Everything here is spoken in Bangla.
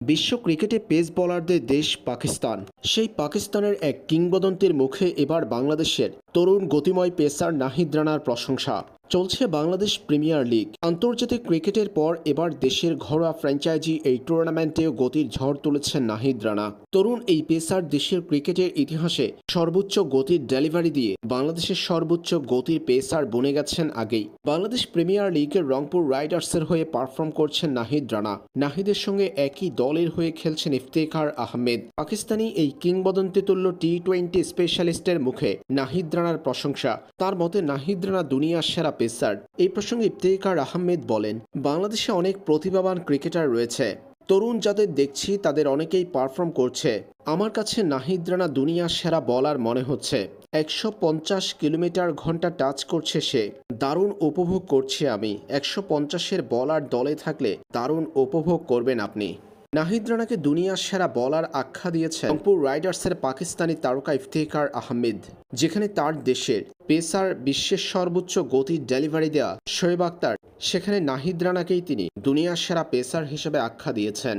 বিশ্ব ক্রিকেটে পেস বোলারদের দেশ পাকিস্তান। সেই পাকিস্তানের এক কিংবদন্তির মুখে এবার বাংলাদেশের তরুণ গতিময় পেসার নাহিদ রানার প্রশংসা। চলছে বাংলাদেশ প্রিমিয়ার লিগ। আন্তর্জাতিক ক্রিকেটের পর এবার দেশের ঘরোয়া ফ্র্যাঞ্চাইজি এই টুর্নামেন্টেও গতির ঝড় তুলেছেন নাহিদ রানা। তরুণ এই পেসার দেশের ক্রিকেটের ইতিহাসে সর্বোচ্চ গতির ডেলিভারি দিয়ে বাংলাদেশের সর্বোচ্চ গতির পেসার বনে গেছেন আগেই। বাংলাদেশ প্রিমিয়ার লিগের রংপুর রাইডার্সের হয়ে পারফর্ম করছেন নাহিদ রানা। নাহিদের সঙ্গে একই দলের হয়ে খেলছেন ইফতেখার আহমেদ। পাকিস্তানি এই কিংবদন্তিতুল্য টি-20 স্পেশালিস্টের মুখে নাহিদ রানার প্রশংসা। তার মতে নাহিদ রানা দুনিয়ার সেরা পেসার। এই প্রসঙ্গে ইফতেখার আহমেদ বলেন, বাংলাদেশে অনেক প্রতিভাবান ক্রিকেটার রয়েছে। তরুণ যাদের দেখছি তাদের অনেকেই পারফর্ম করছে। আমার কাছে নাহিদ রানা দুনিয়ার সেরা বলার মনে হচ্ছে। 150 কিলোমিটার ঘন্টা টাচ করছে সে। দারুণ উপভোগ করছি আমি। 150-এর বলার দলে থাকলে দারুণ উপভোগ করবেন আপনি। নাহিদ রানাকে দুনিয়ার সেরা বলার আখ্যা দিয়েছেন রংপুর রাইডার্সের পাকিস্তানি তারকা ইফতেখার আহমেদ, যেখানে তার দেশের পেসার বিশ্বের সর্বোচ্চ গতির ডেলিভারি দেয়া শোয়েব আখতার, সেখানে নাহিদ রানাকেই তিনি দুনিয়ার সেরা পেসার হিসেবে আখ্যা দিয়েছেন।